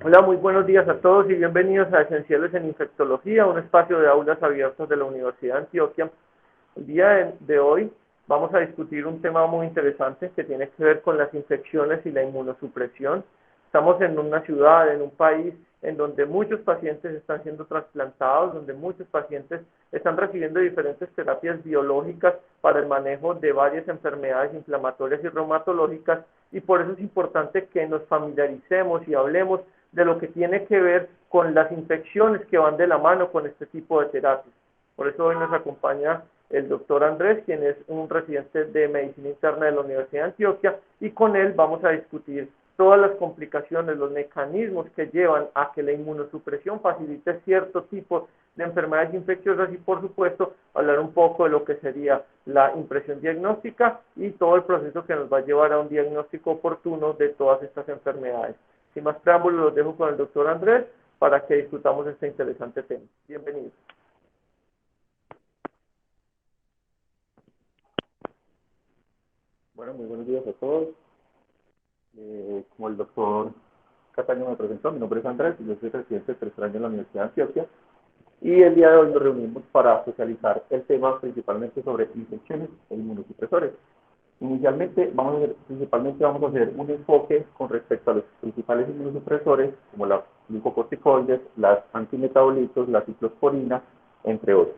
Hola, muy buenos días a todos y bienvenidos a Esenciales en Infectología, un espacio de aulas abiertas de la Universidad de Antioquia. El día de hoy vamos a discutir un tema muy interesante que tiene que ver con las infecciones y la inmunosupresión. Estamos en una ciudad, en un país en donde muchos pacientes están siendo trasplantados, donde muchos pacientes están recibiendo diferentes terapias biológicas para el manejo de varias enfermedades inflamatorias y reumatológicas, y por eso es importante que nos familiaricemos y hablemos de lo que tiene que ver con las infecciones que van de la mano con este tipo de terapias. Por eso hoy nos acompaña el doctor Andrés, quien es un residente de Medicina Interna de la Universidad de Antioquia, y con él vamos a discutir todas las complicaciones, los mecanismos que llevan a que la inmunosupresión facilite cierto tipo de enfermedades infecciosas y, por supuesto, hablar un poco de lo que sería la impresión diagnóstica y todo el proceso que nos va a llevar a un diagnóstico oportuno de todas estas enfermedades. Sin más preámbulos, los dejo con el doctor Andrés para que discutamos este interesante tema. Bienvenidos. Bueno, muy buenos días a todos. Como el doctor Cataño me presentó, mi nombre es Andrés y yo soy residente de tercer año en la Universidad de Antioquia. Y el día de hoy nos reunimos para socializar el tema principalmente sobre infecciones e inmunosupresores. Inicialmente, principalmente vamos a hacer un enfoque con respecto a los principales inmunosupresores, como los glucocorticoides, las antimetabolitos, la ciclosporina, entre otros.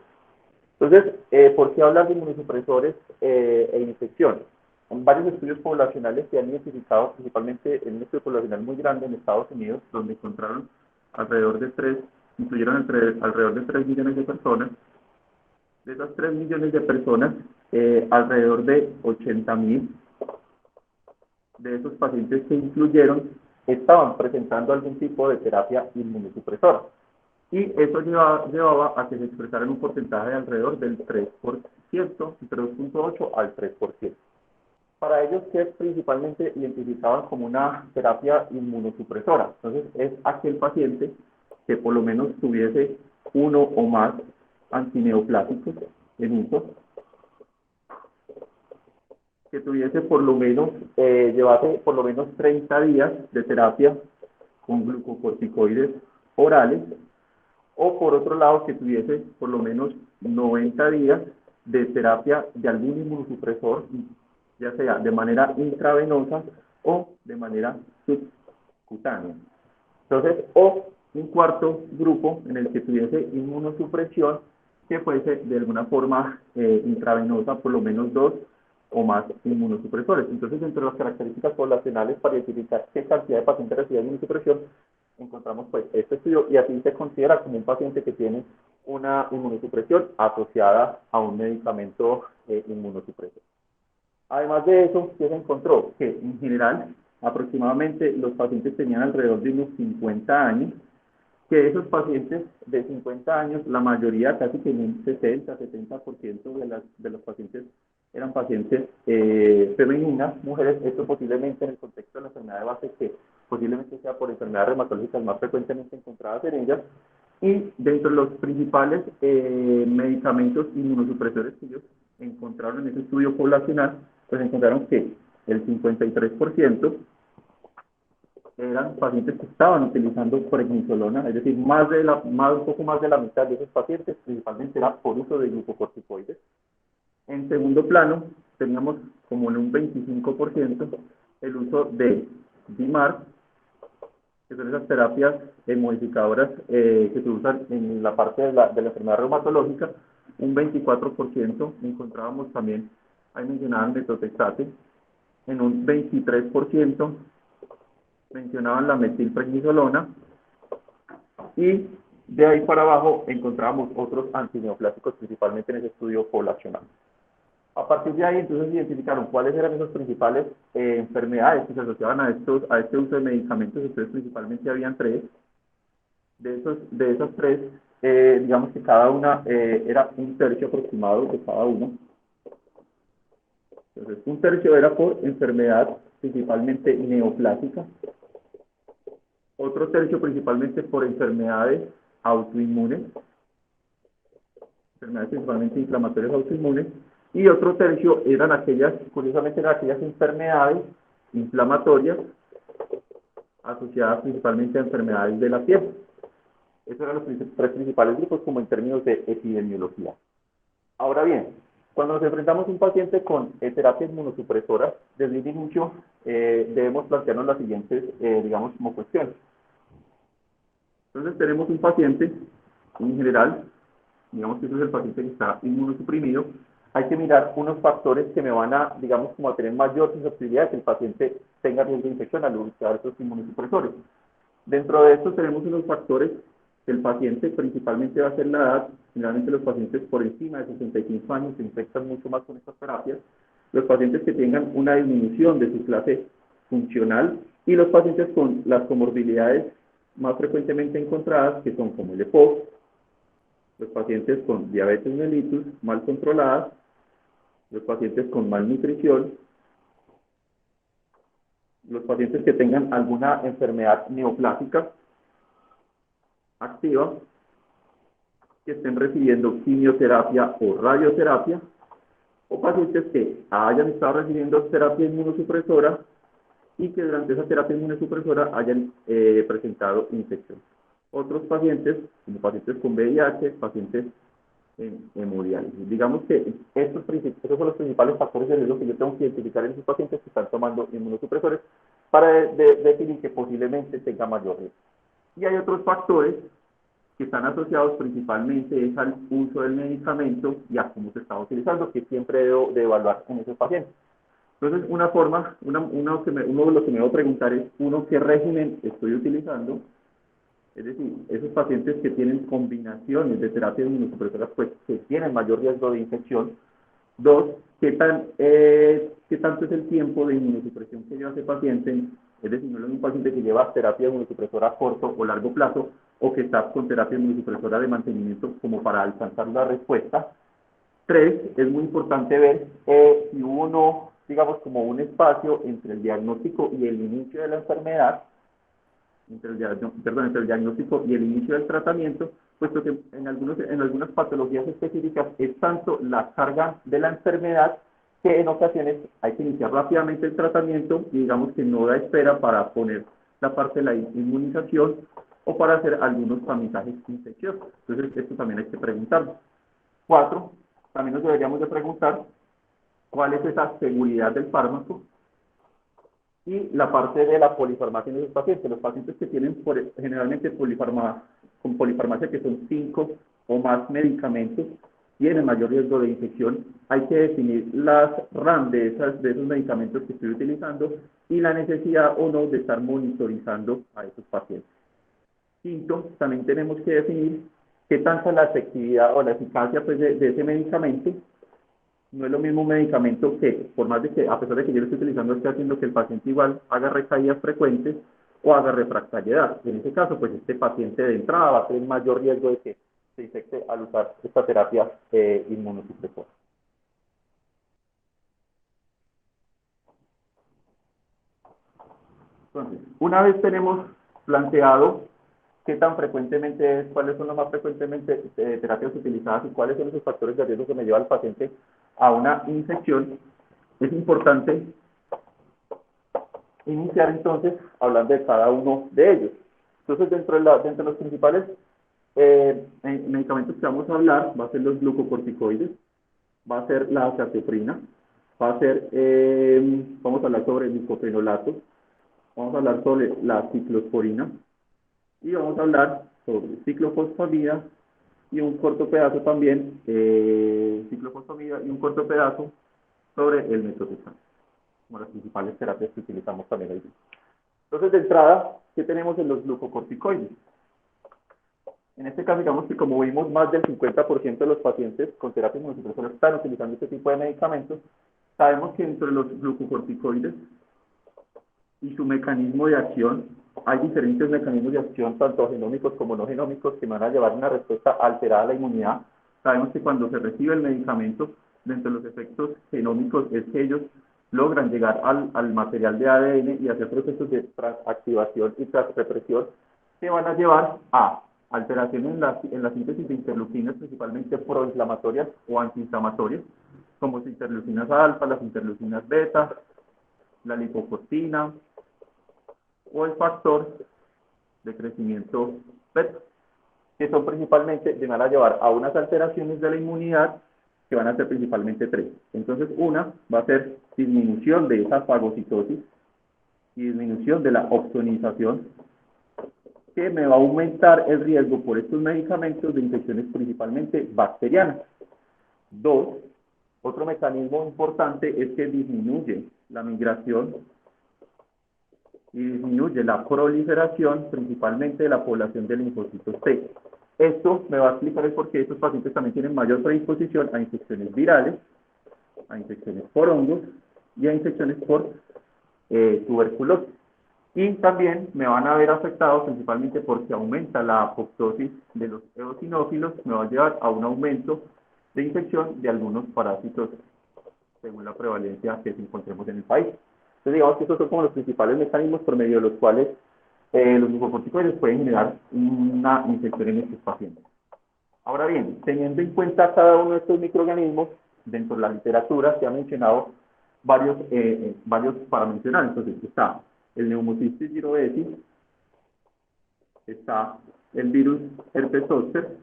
Entonces, ¿por qué hablar de inmunosupresores e infecciones? En varios estudios poblacionales se han identificado, principalmente en un estudio poblacional muy grande en Estados Unidos, donde encontraron incluyeron alrededor de 3 millones de personas. De esas 3 millones de personas, alrededor de 80.000 de esos pacientes que incluyeron estaban presentando algún tipo de terapia inmunosupresora. Y eso llevaba a que se expresara en un porcentaje de alrededor del 3%, entre 2.8 al 3%. Para ellos, que principalmente identificaban como una terapia inmunosupresora. Entonces, es aquel paciente que por lo menos tuviese uno o más antineoplásicos en uso, que tuviese por lo menos, llevase por lo menos 30 días de terapia con glucocorticoides orales, o por otro lado que tuviese por lo menos 90 días de terapia de algún inmunosupresor, ya sea de manera intravenosa o de manera subcutánea. Entonces, o un cuarto grupo en el que tuviese inmunosupresión que fuese de alguna forma intravenosa, por lo menos 2 o más inmunosupresores. Entonces, entre las características poblacionales para identificar qué cantidad de pacientes reciben inmunosupresión, encontramos pues este estudio, y así se considera como un paciente que tiene una inmunosupresión asociada a un medicamento inmunosupresor. Además de eso, ¿qué se encontró? Que en general, aproximadamente los pacientes tenían alrededor de unos 50 años, que esos pacientes de 50 años, la mayoría, casi que un 60-70% de los pacientes eran pacientes femeninas, mujeres. Esto posiblemente en el contexto de la enfermedad de base, que posiblemente sea por enfermedades reumatológicas más frecuentemente encontradas en ellas. Y dentro de los principales medicamentos inmunosupresores que ellos encontraron en ese estudio poblacional, pues encontraron que el 53% eran pacientes que estaban utilizando prednisolona, es decir, un poco más de la mitad de esos pacientes principalmente era por uso de glucocorticoides. En segundo plano, teníamos como en un 25% el uso de DMARD, que son esas terapias modificadoras que se usan en la parte de la enfermedad reumatológica. Un 24% encontrábamos también, ahí mencionaban metotrexate. En un 23% mencionaban la metilprednisolona, y de ahí para abajo encontrábamos otros antineoplásicos, principalmente en ese estudio poblacional. A partir de ahí, entonces, identificaron cuáles eran esas principales enfermedades que se asociaban a este uso de medicamentos. Entonces, principalmente habían 3. De esas 3, digamos que cada una era un tercio aproximado de cada una. Entonces, un tercio era por enfermedad principalmente neoplásica, otro tercio principalmente por enfermedades autoinmunes, enfermedades principalmente inflamatorias autoinmunes, y otro tercio curiosamente eran aquellas enfermedades inflamatorias asociadas principalmente a enfermedades de la piel. Esos eran los tres principales grupos como en términos de epidemiología. Ahora bien, cuando nos enfrentamos a un paciente con terapia inmunosupresora, desde el inicio debemos plantearnos las siguientes, digamos, como cuestiones. Entonces tenemos un paciente, en general, digamos que ese es el paciente que está inmunosuprimido, hay que mirar unos factores que me van a, digamos, como a tener mayor susceptibilidad de que el paciente tenga riesgo de infección al utilizar estos inmunosupresores. Dentro de estos tenemos unos factores que el paciente principalmente va a ser la edad. Generalmente los pacientes por encima de 65 años se infectan mucho más con estas terapias. Los pacientes que tengan una disminución de su clase funcional y los pacientes con las comorbilidades más frecuentemente encontradas, que son como el EPOC, los pacientes con diabetes mellitus mal controladas, los pacientes con malnutrición, los pacientes que tengan alguna enfermedad neoplásica activa, que estén recibiendo quimioterapia o radioterapia, o pacientes que hayan estado recibiendo terapia inmunosupresora y que durante esa terapia inmunosupresora hayan presentado infección. Otros pacientes, como pacientes con VIH, pacientes en hemodiálisis. Digamos que esos son los principales factores de riesgo que yo tengo que identificar en esos pacientes que están tomando inmunosupresores para definir que posiblemente tenga mayor riesgo. Y hay otros factores que están asociados principalmente al uso del medicamento y a cómo se está utilizando, que siempre debo de evaluar en esos pacientes. Entonces, uno de los que me debo preguntar es, ¿qué régimen estoy utilizando? Es decir, esos pacientes que tienen combinaciones de terapias inmunosupresoras, pues que tienen mayor riesgo de infección. Dos, ¿qué tanto es el tiempo de inmunosupresión que lleva ese paciente? Es decir, no es un paciente que lleva terapia inmunosupresora a corto o largo plazo, o que está con terapia inmunosupresora de mantenimiento como para alcanzar la respuesta. Tres, es muy importante ver si hubo o no, digamos, como un espacio entre el diagnóstico y el inicio de la enfermedad, entre el diagnóstico y el inicio del tratamiento, puesto que en algunas patologías específicas es tanto la carga de la enfermedad que en ocasiones hay que iniciar rápidamente el tratamiento y digamos que no da espera para poner la parte de la inmunización o para hacer algunos tamizajes infecciosos. Entonces, esto también hay que preguntarlo. 4, también nos deberíamos de preguntar cuál es esa seguridad del fármaco y la parte de la polifarmacia en los pacientes. Los pacientes que tienen generalmente con polifarmacia, que son 5 o más medicamentos, tienen mayor riesgo de infección. Hay que definir las RAM de esos medicamentos que estoy utilizando y la necesidad o no de estar monitorizando a esos pacientes. Quinto, también tenemos que definir qué tanta la efectividad o la eficacia pues, de ese medicamento. No es lo mismo un medicamento que, por más de que, a pesar de que yo lo estoy utilizando, esté haciendo que el paciente igual haga recaídas frecuentes o haga refractariedad. En ese caso, pues este paciente de entrada va a tener mayor riesgo de que se infecte al usar esta terapia inmunosupresora. Entonces, una vez tenemos planteado qué tan frecuentemente es, cuáles son las más frecuentemente terapias utilizadas y cuáles son esos factores de riesgo que me llevan al paciente a una infección, es importante iniciar entonces hablando de cada uno de ellos. Entonces, dentro de los principales medicamentos que vamos a hablar, va a ser los glucocorticoides, va a ser la azathioprina, va a ser, vamos a hablar sobre el glucoprenolato, vamos a hablar sobre la ciclosporina y vamos a hablar sobre ciclofosfamida y un corto pedazo también, ciclofosfamida y un corto pedazo sobre el metotrexato, como las principales terapias que utilizamos también hoy. Entonces, de entrada, ¿qué tenemos en los glucocorticoides? En este caso, digamos que como vimos, más del 50% de los pacientes con terapia inmunosupresora están utilizando este tipo de medicamentos. Sabemos que entre los glucocorticoides y su mecanismo de acción, hay diferentes mecanismos de acción, tanto genómicos como no genómicos, que van a llevar una respuesta alterada a la inmunidad. Sabemos que cuando se recibe el medicamento, dentro de los efectos genómicos es que ellos logran llegar al material de ADN y hacer procesos de transactivación y transrepresión que van a llevar a alteraciones en la síntesis de interleucinas, principalmente proinflamatorias o antiinflamatorias, como las interleucinas alfa, las interleucinas beta, la lipocortina, o el factor de crecimiento beta, que son principalmente, van a llevar a unas alteraciones de la inmunidad que van a ser principalmente tres. Entonces, una va a ser disminución de esa fagocitosis y disminución de la opsonización, que me va a aumentar el riesgo por estos medicamentos de infecciones principalmente bacterianas. Dos, otro mecanismo importante es que disminuye la migración y disminuye la proliferación principalmente de la población de linfocitos T. Esto me va a explicar el por qué estos pacientes también tienen mayor predisposición a infecciones virales, a infecciones por hongos y a infecciones por tuberculosis. Y también me van a ver afectados principalmente porque aumenta la apoptosis de los eosinófilos, me va a llevar a un aumento de infección de algunos parásitos según la prevalencia que encontremos en el país. Entonces digamos que estos son como los principales mecanismos por medio de los cuales los glucocorticoides pueden generar una infección en estos pacientes. Ahora bien, teniendo en cuenta cada uno de estos microorganismos, dentro de la literatura se ha mencionado varios para mencionar. Entonces está el Pneumocystis jirovecii, está el virus herpes zóster,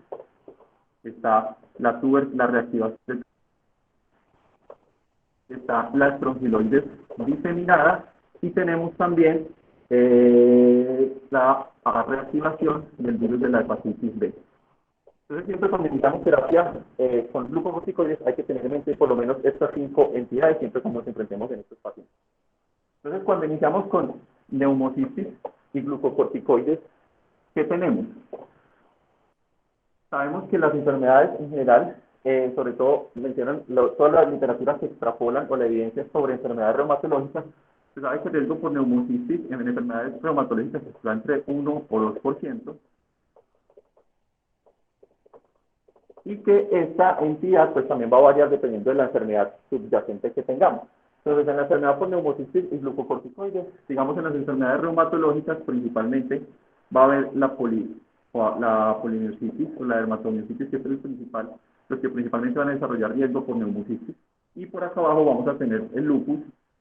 está la reactivación, está la estrongiloides diseminada y tenemos también la reactivación del virus de la hepatitis B. Entonces, siempre cuando iniciamos terapia con glucocorticoides hay que tener en mente por lo menos estas 5 entidades, siempre como nos enfrentemos en estos pacientes. Entonces, cuando iniciamos con pneumocystis y glucocorticoides, ¿qué tenemos? Sabemos que las enfermedades en general, sobre todo mencionan todas las literaturas que extrapolan o la evidencia sobre enfermedades reumatológicas, se sabe que el riesgo por pneumocystis en enfermedades reumatológicas está entre 1 o 2%, y que esta entidad pues también va a variar dependiendo de la enfermedad subyacente que tengamos. Entonces, en la enfermedad por pneumocystis y glucocorticoides, digamos en las enfermedades reumatológicas principalmente va a haber la polimiositis o la dermatomiositis, que es el principal, los que principalmente van a desarrollar riesgo por pneumocystis. Y por acá abajo vamos a tener el lupus.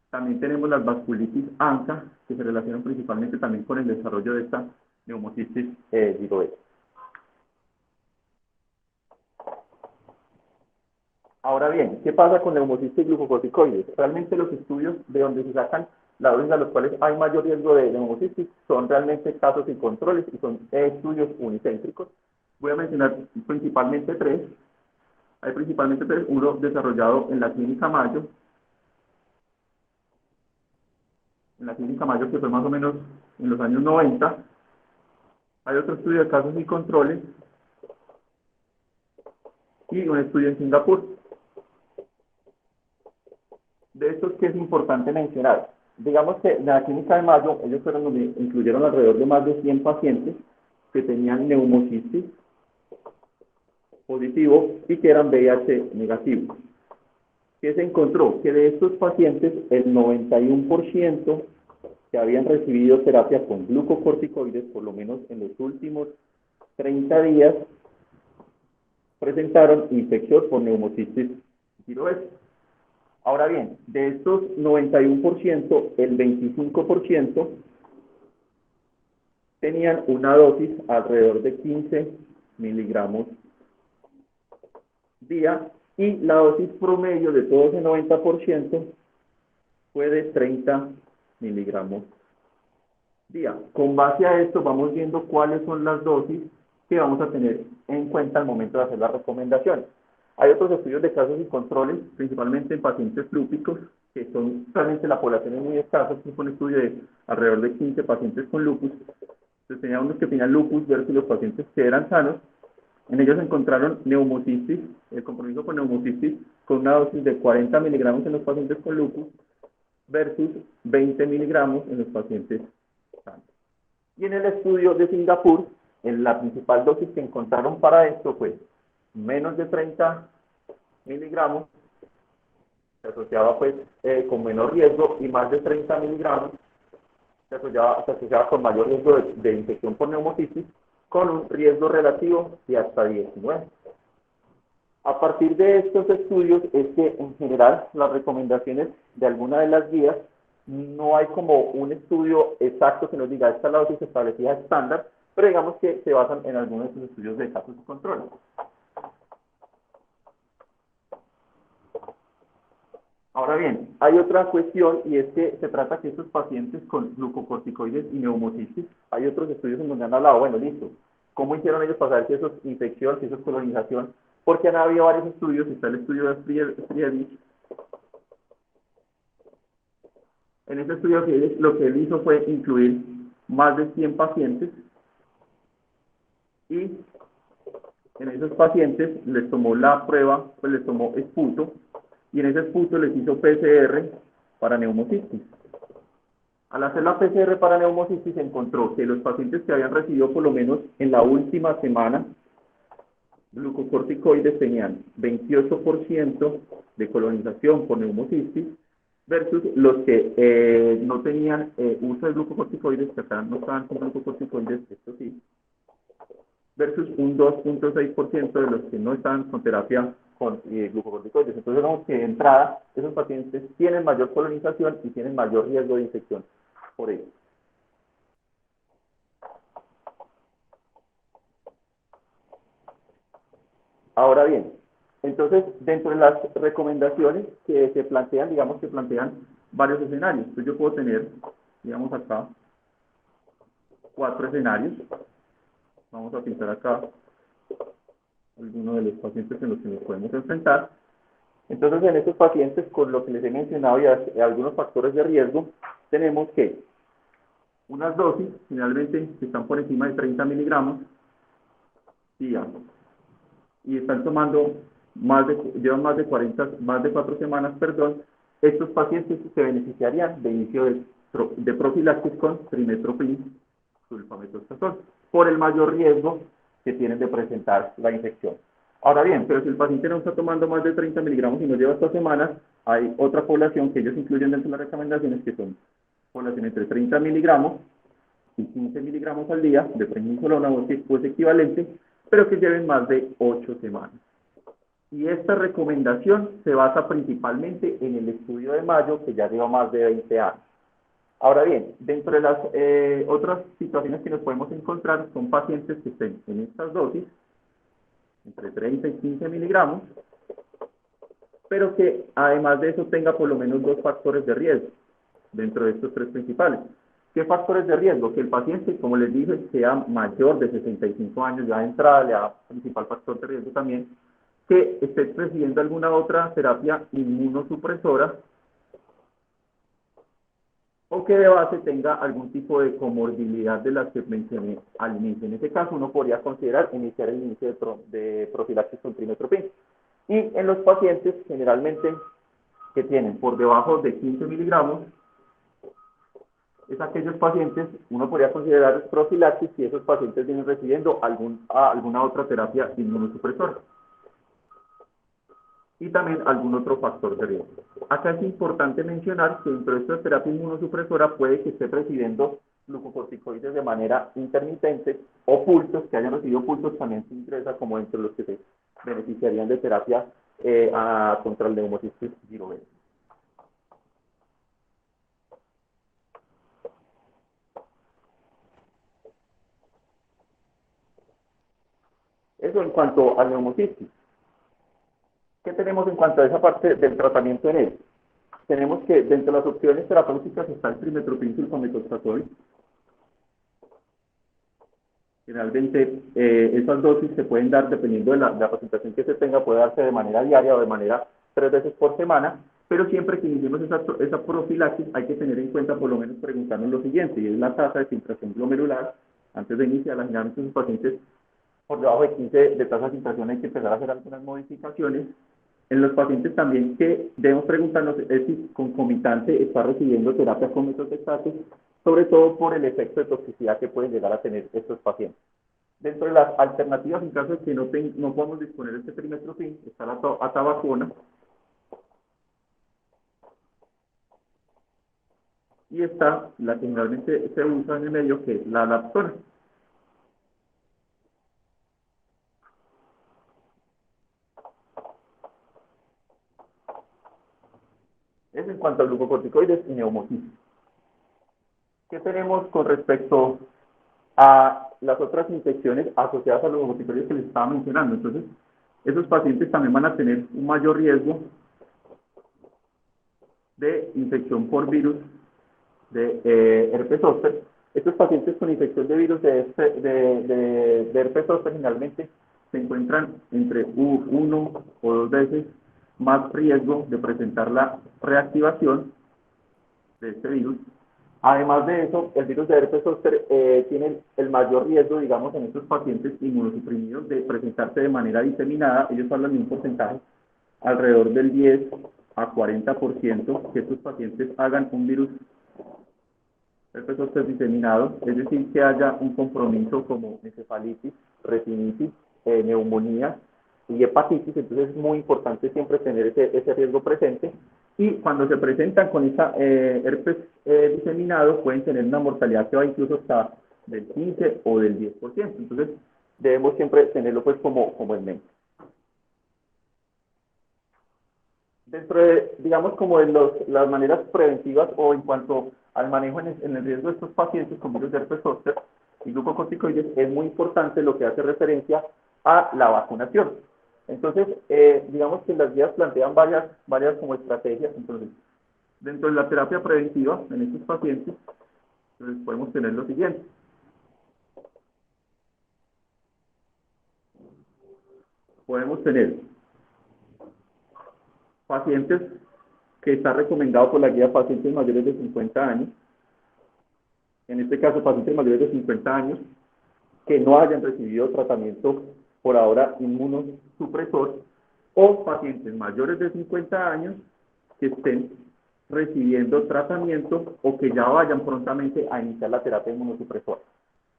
También tenemos las vasculitis ANCA, que se relacionan principalmente también con el desarrollo de esta pneumocystis jirovecii. Ahora bien, ¿qué pasa con neumocystis y glucocorticoides? Realmente los estudios de donde se sacan la dosis a los cuales hay mayor riesgo de neumocystis son realmente casos sin controles y son estudios unicéntricos. Voy a mencionar principalmente tres. Hay principalmente tres, uno desarrollado en la Clínica Mayo. En la Clínica Mayo, que fue más o menos en los años 90. Hay otro estudio de casos sin controles y un estudio en Singapur. De estos que es importante mencionar, digamos que en la Clínica de Mayo, ellos fueron donde incluyeron alrededor de más de 100 pacientes que tenían neumocystis positivo y que eran VIH negativos. ¿Qué se encontró? Que de estos pacientes, el 91% que habían recibido terapia con glucocorticoides, por lo menos en los últimos 30 días, presentaron infección por neumocystis jirovecii. Ahora bien, de estos 91%, el 25% tenían una dosis alrededor de 15 miligramos día y la dosis promedio de todo ese 90% fue de 30 miligramos día. Con base a esto vamos viendo cuáles son las dosis que vamos a tener en cuenta al momento de hacer las recomendaciones. Hay otros estudios de casos y controles, principalmente en pacientes lúpicos, que son realmente la población es muy escasa. Fue un estudio de alrededor de 15 pacientes con lupus. Entonces tenía unos que tenían lupus versus los pacientes que eran sanos. En ellos encontraron neumocystis, el compromiso con neumocystis, con una dosis de 40 miligramos en los pacientes con lupus versus 20 miligramos en los pacientes sanos. Y en el estudio de Singapur, la principal dosis que encontraron para esto fue menos de 30 miligramos, se asociaba pues con menor riesgo, y más de 30 miligramos se asociaba con mayor riesgo de infección por neumocystis, con un riesgo relativo de hasta 19. A partir de estos estudios es que en general las recomendaciones de alguna de las guías no hay como un estudio exacto que nos diga esta es la dosis establecida estándar, pero digamos que se basan en algunos de estos estudios de casos de control. Ahora bien, hay otra cuestión y es que se trata que estos pacientes con glucocorticoides y neumocistis, hay otros estudios en donde han hablado, bueno, listo, ¿cómo hicieron ellos para saber si eso es infección, si eso es colonización? Porque han habido varios estudios, está el estudio de Friedrich. En ese estudio lo que él hizo fue incluir más de 100 pacientes y en esos pacientes les tomó la prueba, pues les tomó esputo y en ese esputo les hizo PCR para neumocistis. Al hacer la PCR para neumocistis se encontró que los pacientes que habían recibido por lo menos en la última semana glucocorticoides tenían 28% de colonización por neumocistis versus los que no tenían uso de glucocorticoides, que acá no estaban con glucocorticoides, esto sí, versus un 2.6% de los que no estaban con terapia con glucocorticoides. Entonces vemos que de entrada esos pacientes tienen mayor colonización y tienen mayor riesgo de infección por ello. Ahora bien, entonces dentro de las recomendaciones que se plantean, digamos que plantean varios escenarios. Entonces yo puedo tener, digamos acá, 4 escenarios. Vamos a pintar acá algunos de los pacientes en los que nos podemos enfrentar. Entonces, en estos pacientes, con lo que les he mencionado y algunos factores de riesgo, tenemos que unas dosis, generalmente, que están por encima de 30 miligramos día, y están tomando llevan más de 4 semanas, perdón, estos pacientes se beneficiarían de inicio de profilaxis con trimestoprim, sulfamethoxazol, por el mayor riesgo que tienen de presentar la infección. Ahora bien, pero si el paciente no está tomando más de 30 miligramos y no lleva estas semanas, hay otra población que ellos incluyen dentro de las recomendaciones que son población entre 30 miligramos y 15 miligramos al día de prednisolona o es equivalente, pero que lleven más de 8 semanas. Y esta recomendación se basa principalmente en el estudio de Mayo, que ya lleva más de 20 años. Ahora bien, dentro de las otras situaciones que nos podemos encontrar son pacientes que estén en estas dosis, entre 30 y 15 miligramos, pero que además de eso tenga por lo menos 2 factores de riesgo dentro de estos 3 principales. ¿Qué factores de riesgo? Que el paciente, como les dije, sea mayor de 65 años ya de entrada, le da principal factor de riesgo también, que esté recibiendo alguna otra terapia inmunosupresora o que de base tenga algún tipo de comorbilidad de las que mencioné al inicio. En este caso, uno podría considerar iniciar el inicio de profilaxis con trimestoprim. Y en los pacientes, generalmente, que tienen por debajo de 15 miligramos, es aquellos pacientes, uno podría considerar profilaxis si esos pacientes vienen recibiendo alguna otra terapia inmunosupresora y también algún otro factor de riesgo. Acá es importante mencionar que dentro de esta terapia inmunosupresora puede que esté recibiendo glucocorticoides de manera intermitente o pulsos, que hayan recibido pulsos también se ingresa como entre los que se beneficiarían de terapia contra el neumocistis giro. Eso en cuanto al neumocistis. ¿Qué tenemos en cuanto a esa parte del tratamiento en él? Tenemos que dentro de las opciones terapéuticas está el trimestoprim sulfamethoxazol. Generalmente esas dosis se pueden dar dependiendo de la presentación que se tenga, puede darse de manera diaria o de manera 3 veces por semana, pero siempre que iniciemos esa profilaxis hay que tener en cuenta, por lo menos preguntarnos lo siguiente, y es la tasa de filtración glomerular. Antes de iniciar, generalmente en los pacientes por debajo de 15 de tasa de filtración hay que empezar a hacer algunas modificaciones. En los pacientes también que debemos preguntarnos es si concomitante está recibiendo terapia con metotrexato, sobre todo por el efecto de toxicidad que pueden llegar a tener estos pacientes. Dentro de las alternativas, en caso de que no podamos disponer de este trimestoprim, está la atabacona y está la que generalmente se usa en el medio, que es la lapsona. Es en cuanto a glucocorticoides y neumocistis. ¿Qué tenemos con respecto a las otras infecciones asociadas a los corticoides que les estaba mencionando? Entonces, esos pacientes también van a tener un mayor riesgo de infección por virus de herpes zóster. Estos pacientes con infección de virus de herpes zóster generalmente se encuentran entre uno o dos veces más riesgo de presentar la reactivación de este virus. Además de eso, el virus de herpes zóster tiene el mayor riesgo, digamos, en estos pacientes inmunosuprimidos de presentarse de manera diseminada. Ellos hablan de un porcentaje alrededor del 10 a 40% que estos pacientes hagan un virus herpes zóster diseminado, es decir, que haya un compromiso como encefalitis, retinitis, neumonía y hepatitis. Entonces es muy importante siempre tener ese riesgo presente. Y cuando se presentan con esa herpes diseminado, pueden tener una mortalidad que va incluso hasta del 15 o del 10%. Entonces debemos siempre tenerlo pues como en mente. Dentro de, digamos, como de las maneras preventivas o en cuanto al manejo en el riesgo de estos pacientes con virus de herpes zóster y glucocorticoides, es muy importante lo que hace referencia a la vacunación. Entonces, digamos que las guías plantean varias como estrategias. Entonces, dentro de la terapia preventiva en estos pacientes, entonces podemos tener lo siguiente. Podemos tener pacientes que está recomendado por la guía pacientes mayores de 50 años, en este caso pacientes mayores de 50 años, que no hayan recibido tratamiento por ahora inmunosupresor, o pacientes mayores de 50 años que estén recibiendo tratamiento o que ya vayan prontamente a iniciar la terapia inmunosupresora.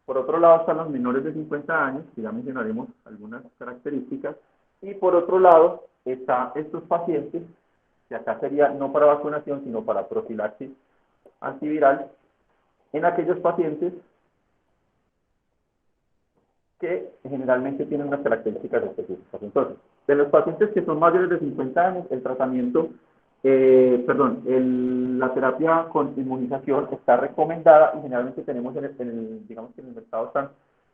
Por otro lado están los menores de 50 años, que ya mencionaremos algunas características, y por otro lado están estos pacientes, que acá sería no para vacunación, sino para profilaxis antiviral, en aquellos pacientes que generalmente tienen unas características específicas. Entonces, de los pacientes que son mayores de 50 años, el tratamiento, la terapia con inmunización está recomendada y generalmente tenemos digamos que en el mercado están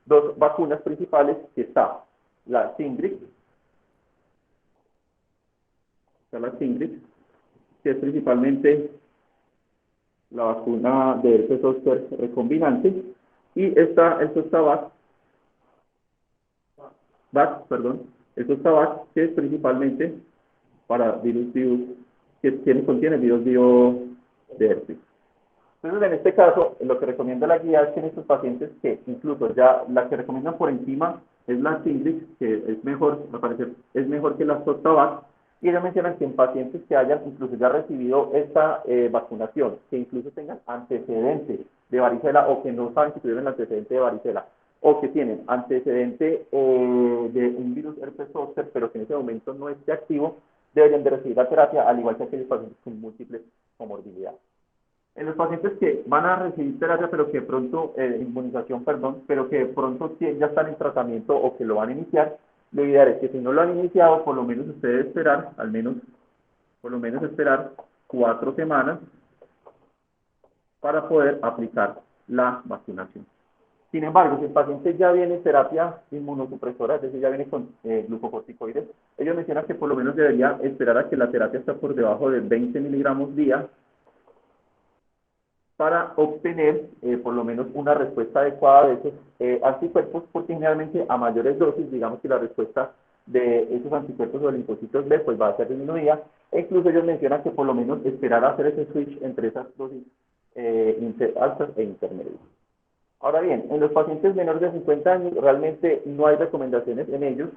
dos vacunas principales, que está la Shingrix, que es principalmente la vacuna de herpes zóster recombinante, y está el Zostavax, que es principalmente para virus que contiene virus de herpes. Entonces, en este caso, lo que recomienda la guía es que en estos pacientes que incluso ya la que recomiendan por encima es la Shingrix, que es mejor, al parecer, es mejor que la Zostavax, y ellos mencionan que en pacientes que hayan incluso ya recibido esta vacunación, que incluso tengan antecedentes de varicela o que no saben si tuvieron el antecedente de varicela, o que tienen antecedente de un virus herpes zóster, pero que en ese momento no esté activo, deberían de recibir la terapia, al igual que aquellos pacientes con múltiples comorbilidades. En los pacientes que van a recibir terapia, pero que pronto, inmunización, perdón, pero que pronto ya están en tratamiento o que lo van a iniciar, lo ideal es que si no lo han iniciado, por lo menos ustedes esperar, por lo menos esperar 4 semanas para poder aplicar la vacunación. Sin embargo, si el paciente ya viene en terapia inmunosupresora, es decir, ya viene con glucocorticoides, ellos mencionan que por lo menos debería esperar a que la terapia esté por debajo de 20 miligramos día para obtener por lo menos una respuesta adecuada de esos anticuerpos, porque generalmente a mayores dosis, digamos que la respuesta de esos anticuerpos o linfocitos B pues va a ser disminuida, e incluso ellos mencionan que por lo menos esperar a hacer ese switch entre esas dosis altas e intermedias. Ahora bien, en los pacientes menores de 50 años realmente no hay recomendaciones en ellos,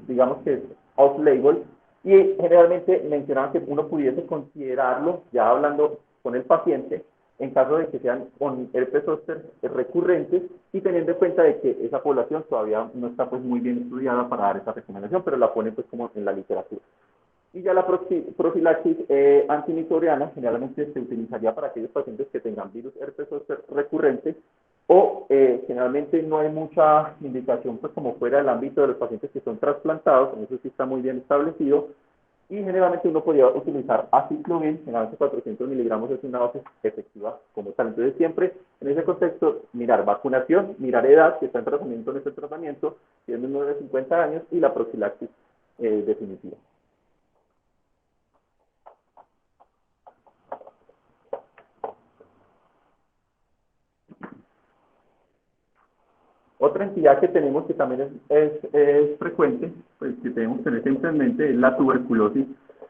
digamos que es off-label, y generalmente mencionaban que uno pudiese considerarlo, ya hablando con el paciente, en caso de que sean con herpes zóster recurrentes, y teniendo en cuenta de que esa población todavía no está pues muy bien estudiada para dar esa recomendación, pero la ponen pues como en la literatura. Y ya la profilaxis antimicrobiana generalmente se utilizaría para aquellos pacientes que tengan virus herpes zóster recurrente, o generalmente no hay mucha indicación pues como fuera del ámbito de los pacientes que son trasplantados, en eso sí está muy bien establecido, Y generalmente uno podría utilizar aciclovir, generalmente 400 miligramos es una dosis efectiva como tal. Entonces siempre en ese contexto mirar vacunación, mirar edad, que está en tratamiento en este tratamiento, si es menor de 50 años, y la profilaxis definitiva. Otra entidad que tenemos que también es frecuente, pues que tenemos que tener siempre en mente, es la tuberculosis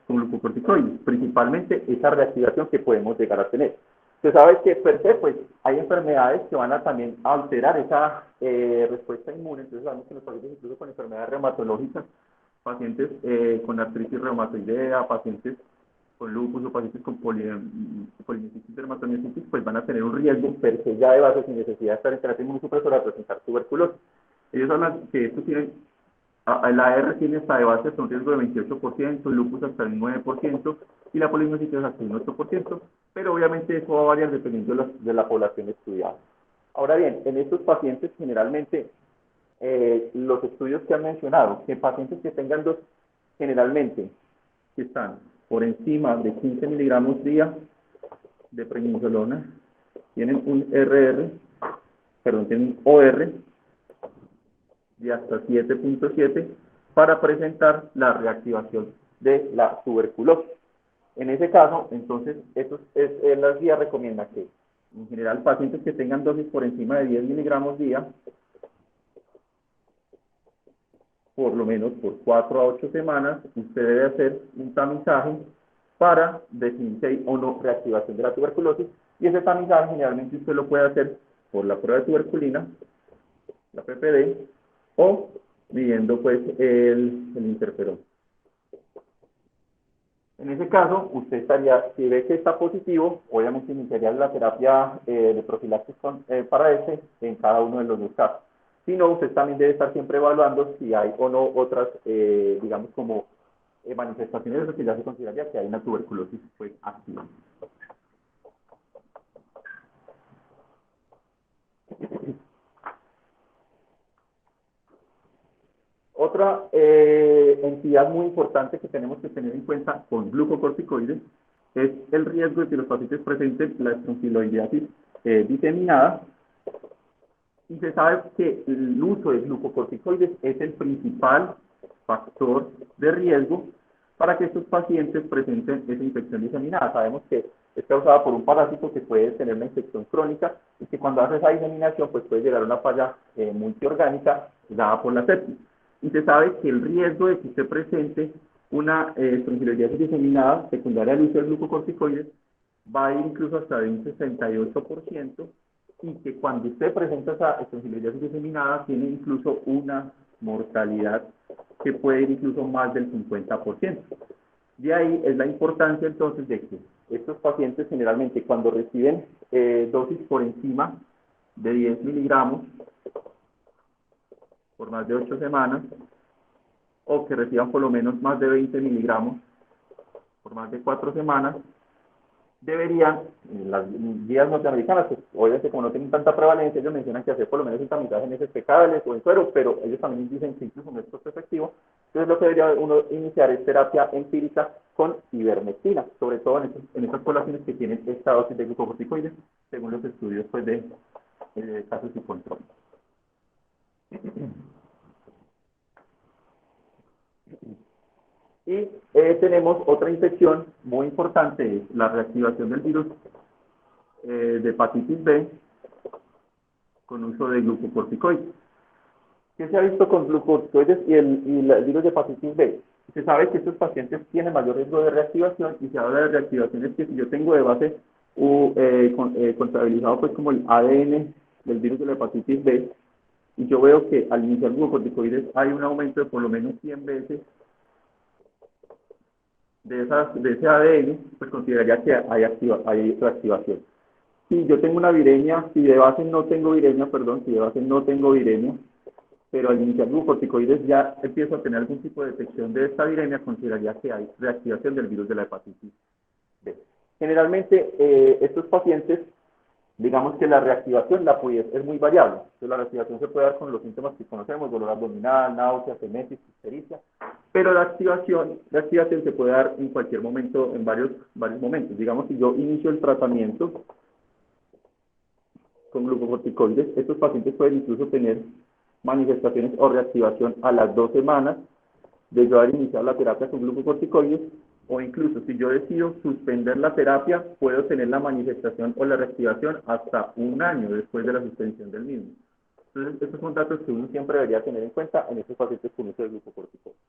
con glucocorticoides, principalmente esa reactivación que podemos llegar a tener. Usted sabe que per se, pues, hay enfermedades que van a también alterar esa respuesta inmune. Entonces sabemos que los pacientes incluso con enfermedades reumatológicas, pacientes con artritis reumatoidea, pacientes con lupus o pacientes con polimiositis dermatomiositis, pues van a tener un riesgo per se ya de base sin necesidad de estar en terapia inmunosupresora a presentar tuberculosis. Ellos hablan que estos tienen, la AR tiene hasta de base hasta un riesgo de 28%, el lupus hasta el 9% y la polimiositis hasta un 8%, pero obviamente eso va a variar dependiendo de la población estudiada. Ahora bien, en estos pacientes generalmente los estudios que han mencionado, que pacientes que tengan dos, generalmente, que están por encima de 15 miligramos día de prednisolona, tienen un tienen un OR de hasta 7.7 para presentar la reactivación de la tuberculosis. En ese caso, entonces, las guías recomiendan que, en general, pacientes que tengan dosis por encima de 10 miligramos día, por lo menos por 4 a 8 semanas, usted debe hacer un tamizaje para definir si hay o no reactivación de la tuberculosis, y ese tamizaje generalmente usted lo puede hacer por la prueba de tuberculina, la PPD, o midiendo pues el interferón. En ese caso, usted estaría, si ve que está positivo, obviamente iniciaría la terapia de profilaxis para ese en cada uno de los dos casos. Si no, usted también debe estar siempre evaluando si hay o no otras, digamos, como manifestaciones de eso que ya se consideraría que hay una tuberculosis pues, activa. Otra entidad muy importante que tenemos que tener en cuenta con glucocorticoides es el riesgo de que los pacientes presenten la estrongiloidiasis diseminada. Y se sabe que el uso de glucocorticoides es el principal factor de riesgo para que estos pacientes presenten esa infección diseminada. Sabemos que es causada por un parásito que puede tener una infección crónica y que cuando hace esa diseminación pues puede llegar a una falla multiorgánica dada por la sepsis. Y se sabe que el riesgo de que usted presente una estrongiloidiasis diseminada secundaria al uso de glucocorticoides va a ir incluso hasta de un 68%, y que cuando usted presenta esa estrongiloidiasis diseminada tiene incluso una mortalidad que puede ir incluso más del 50%. De ahí es la importancia entonces de que estos pacientes generalmente cuando reciben dosis por encima de 10 miligramos por más de 8 semanas, o que reciban por lo menos más de 20 miligramos por más de 4 semanas, deberían, las guías norteamericanas, pues, obviamente como no tienen tanta prevalencia, ellos mencionan que hacer por lo menos un tamizaje en heces fecales o en suero, pero ellos también dicen que incluso no es costo efectivo. Entonces lo que debería uno iniciar es terapia empírica con ivermectina, sobre todo en estas poblaciones que tienen esta dosis de glucocorticoides, según los estudios pues, de casos y control. Y tenemos otra infección muy importante, es la reactivación del virus de hepatitis B con uso de glucocorticoides. ¿Qué se ha visto con glucocorticoides y el virus de hepatitis B? Se sabe que estos pacientes tienen mayor riesgo de reactivación, y se habla de reactivaciones que si yo tengo de base contabilizado pues como el ADN del virus de la hepatitis B, y yo veo que al iniciar glucocorticoides hay un aumento de por lo menos 100 veces de ese ADN, pues consideraría que hay reactivación. Si yo tengo una viremia, si de base no tengo viremia, pero al iniciar glucocorticoides ya empiezo a tener algún tipo de detección de esta viremia, consideraría que hay reactivación del virus de la hepatitis B. Generalmente, estos pacientes, digamos que la reactivación es muy variable. Entonces, la reactivación se puede dar con los síntomas que conocemos: dolor abdominal, náuseas, emesis, ictericia. pero la activación se puede dar en cualquier momento, en varios momentos. Digamos que yo inicio el tratamiento con glucocorticoides, estos pacientes pueden incluso tener manifestaciones o reactivación a las 2 semanas de yo haber iniciado la terapia con glucocorticoides, o incluso si yo decido suspender la terapia, puedo tener la manifestación o la reactivación hasta 1 año después de la suspensión del mismo. Entonces, estos son datos que uno siempre debería tener en cuenta en estos pacientes con uso de glucocorticoides.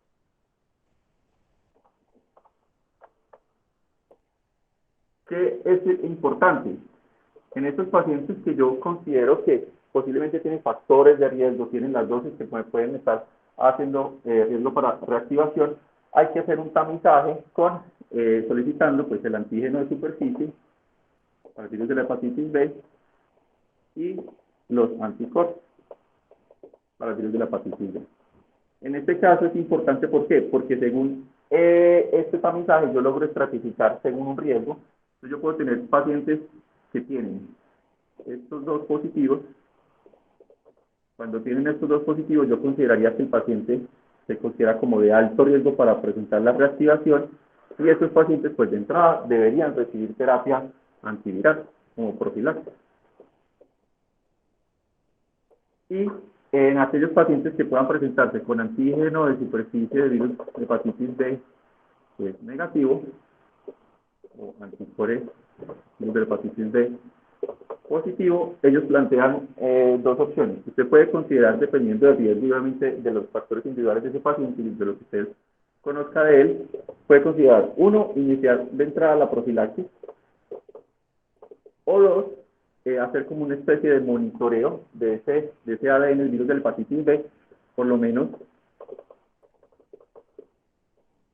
¿Qué es importante? En estos pacientes que yo considero que posiblemente tienen factores de riesgo, tienen las dosis que pueden estar haciendo riesgo para reactivación, hay que hacer un tamizaje solicitando pues, el antígeno de superficie para el virus de la hepatitis B y los anticuerpos para el virus de la hepatitis B. En este caso es importante, ¿por qué? Porque según este tamizaje yo logro estratificar según un riesgo. Entonces yo puedo tener pacientes que tienen estos dos positivos. Cuando tienen estos dos positivos, yo consideraría que el paciente se considera como de alto riesgo para presentar la reactivación, y estos pacientes, pues de entrada, deberían recibir terapia antiviral como profilaxis. Y en aquellos pacientes que puedan presentarse con antígeno de superficie de virus de hepatitis B, que es negativo, o anticuerpos de hepatitis B positivo, ellos plantean dos opciones. Usted puede considerar, dependiendo del riesgo, obviamente, de los factores individuales de ese paciente y de lo que usted conozca de él, puede considerar, uno, iniciar de entrada la profilaxis, o dos, hacer como una especie de monitoreo de ese ADN, el virus del hepatitis B, por lo menos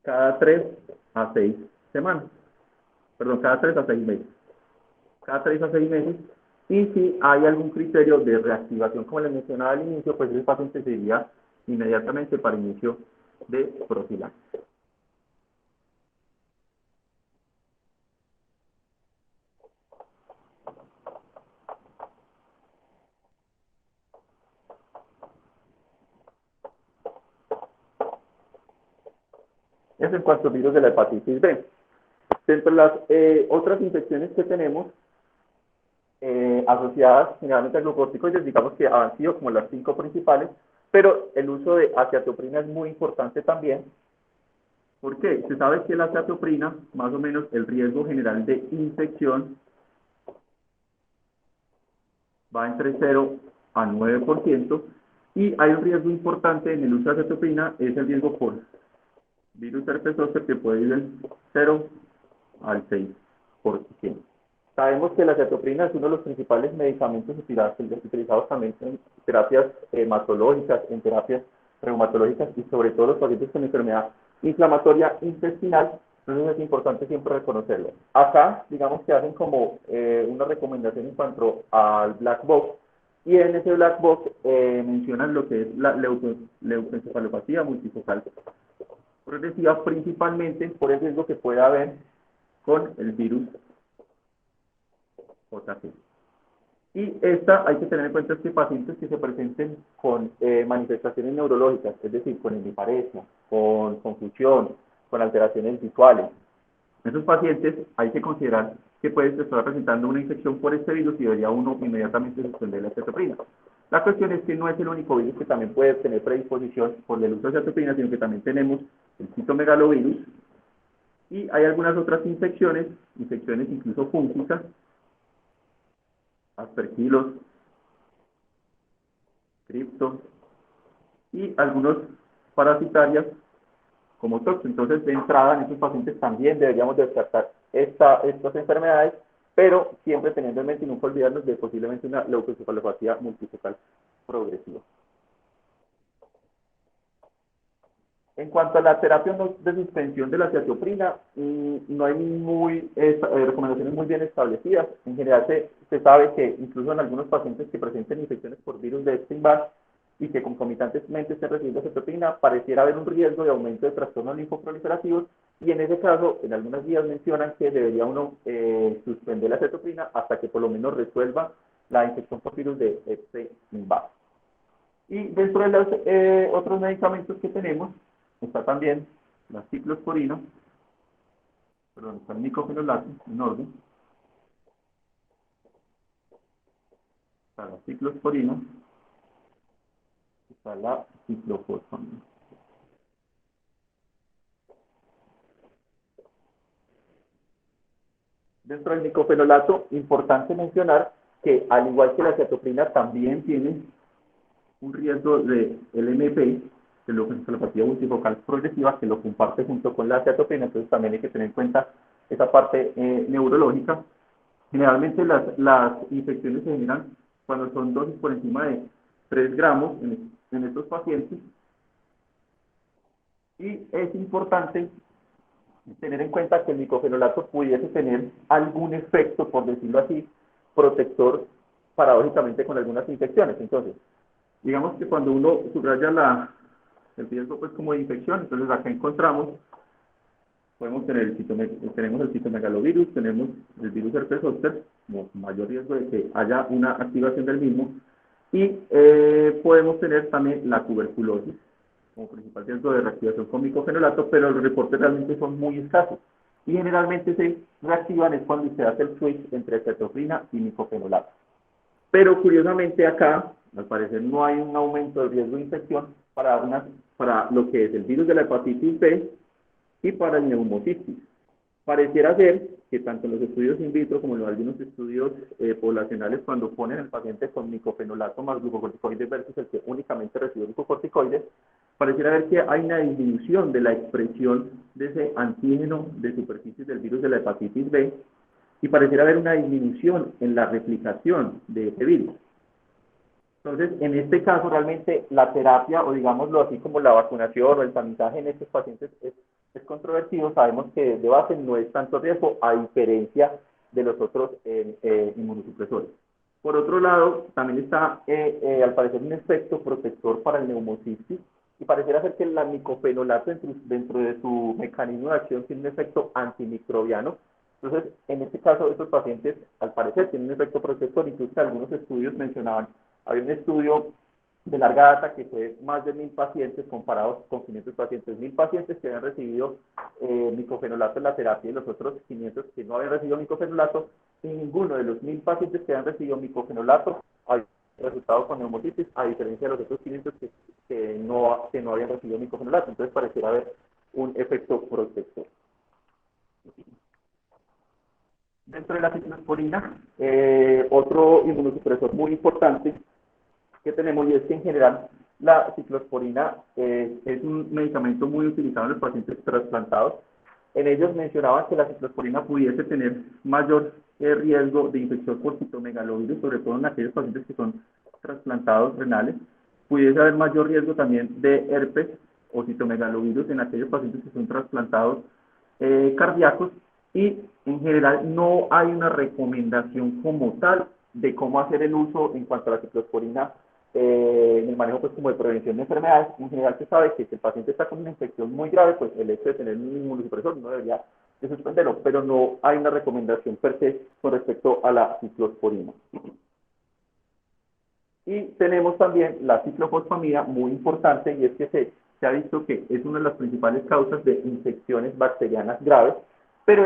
cada 3 a 6 semanas. Perdón, cada 3 a 6 meses. Cada 3 a 6 meses. Y si hay algún criterio de reactivación, como les mencionaba al inicio, pues ese paciente se iría inmediatamente para inicio de profilaxis. Eso en cuanto al virus de la hepatitis B. Dentro de las otras infecciones que tenemos asociadas generalmente a glucocorticoides, digamos que han sido como las 5 principales, pero el uso de aciatoprina es muy importante también. ¿Por qué? Se sabe que la aciatoprina, más o menos el riesgo general de infección va entre 0 a 9%, y hay un riesgo importante en el uso de aciatoprina, es el riesgo por virus herpes zóster, que puede ir del 0 al 6%. Sabemos que la aciatoprina es uno de los principales medicamentos utilizados también en terapias hematológicas, en terapias reumatológicas y sobre todo los pacientes con enfermedad inflamatoria intestinal. Entonces es importante siempre reconocerlo. Acá, digamos que hacen como una recomendación en cuanto al black box, y en ese black box mencionan lo que es la leucoencefalopatía multifocal progresiva, principalmente por el riesgo que puede haber con el virus JP. Y esta hay que tener en cuenta que pacientes que se presenten con manifestaciones neurológicas, es decir, con hemiparesia, con confusión, con alteraciones visuales, esos pacientes hay que considerar que pueden estar presentando una infección por este virus y debería uno inmediatamente suspender la acetoprina. La cuestión es que no es el único virus que también puede tener predisposición por el uso de acetoprina, sino que también tenemos el citomegalovirus, y hay algunas otras infecciones incluso fúngicas, aspergilos, cripto, y algunos parasitarias como tox. Entonces, de entrada, en estos pacientes también deberíamos descartar estas enfermedades, pero siempre teniendo en mente y nunca olvidarnos de posiblemente una leucoencefalopatía multifocal progresiva. En cuanto a la terapia de suspensión de la aciatoprina, no hay recomendaciones muy bien establecidas. En general se sabe que incluso en algunos pacientes que presenten infecciones por virus de Epstein-Barr y que concomitantemente estén recibiendo aciatoprina, pareciera haber un riesgo de aumento de trastornos linfoproliferativos, y en ese caso, en algunas guías mencionan que debería uno suspender la aciatoprina hasta que por lo menos resuelva la infección por virus de Epstein-Barr. Y dentro de los otros medicamentos que tenemos, está también la ciclosporina, perdón, está el micofenolato en orden, está la ciclosporina, está la ciclofosfamina. Dentro del micofenolato, importante mencionar que al igual que la cetoprina también tiene un riesgo de LMP, de lo que es encefalopatía multifocal progresiva, que lo comparte junto con la cetoprina, entonces también hay que tener en cuenta esa parte neurológica. Generalmente las infecciones se generan cuando son dosis por encima de 3 gramos en estos pacientes, y es importante tener en cuenta que el micofenolato pudiese tener algún efecto, por decirlo así, protector paradójicamente con algunas infecciones. Entonces, digamos que cuando uno subraya el riesgo pues como de infección, entonces acá encontramos, podemos tener tenemos el citomegalovirus, tenemos el virus herpes zóster, como mayor riesgo de que haya una activación del mismo, y podemos tener también la tuberculosis como principal riesgo de reactivación con micofenolato, pero los reportes realmente son muy escasos. Y generalmente se reactivan es cuando se hace el switch entre cetoprina y micofenolato. Pero curiosamente acá, al parecer, no hay un aumento del riesgo de infección para lo que es el virus de la hepatitis B y para el neumocistis. Pareciera ser que tanto en los estudios in vitro como en algunos estudios poblacionales, cuando ponen al paciente con micofenolato más glucocorticoides versus el que únicamente recibe glucocorticoides, pareciera ver que hay una disminución de la expresión de ese antígeno de superficie del virus de la hepatitis B, y pareciera haber una disminución en la replicación de ese virus. Entonces, en este caso, realmente la terapia, o digámoslo así como la vacunación o el tamizaje en estos pacientes es controvertido. Sabemos que de base no es tanto riesgo, a diferencia de los otros inmunosupresores. Por otro lado, también está, al parecer, un efecto protector para el neumocistis, y pareciera ser que el micofenolato dentro de su mecanismo de acción tiene un efecto antimicrobiano. Entonces, en este caso, estos pacientes, al parecer, tienen un efecto protector. Incluso algunos estudios mencionaban, había un estudio de larga data que fue más de 1000 pacientes comparados con 500 pacientes. 1000 pacientes que habían recibido micofenolato en la terapia y los otros 500 que no habían recibido micofenolato, y ninguno de los 1000 pacientes que habían recibido micofenolato había resultado con neumocitis, a diferencia de los otros 500 que no habían recibido micofenolato. Entonces pareciera haber un efecto protector. Dentro de la ciclosporina, otro inmunosupresor muy importante que tenemos, y es que en general la ciclosporina es un medicamento muy utilizado en los pacientes trasplantados. En ellos mencionaban que la ciclosporina pudiese tener mayor riesgo de infección por citomegalovirus, sobre todo en aquellos pacientes que son trasplantados renales. Pudiese haber mayor riesgo también de herpes o citomegalovirus en aquellos pacientes que son trasplantados cardíacos, y en general no hay una recomendación como tal de cómo hacer el uso en cuanto a la ciclosporina en el manejo pues como de prevención de enfermedades. En general se sabe que si el paciente está con una infección muy grave, pues el hecho de tener un inmunosupresor no debería de suspenderlo, pero no hay una recomendación per se con respecto a la ciclosporina. Y tenemos también la ciclofosfamida, muy importante, y es que se ha visto que es una de las principales causas de infecciones bacterianas graves, pero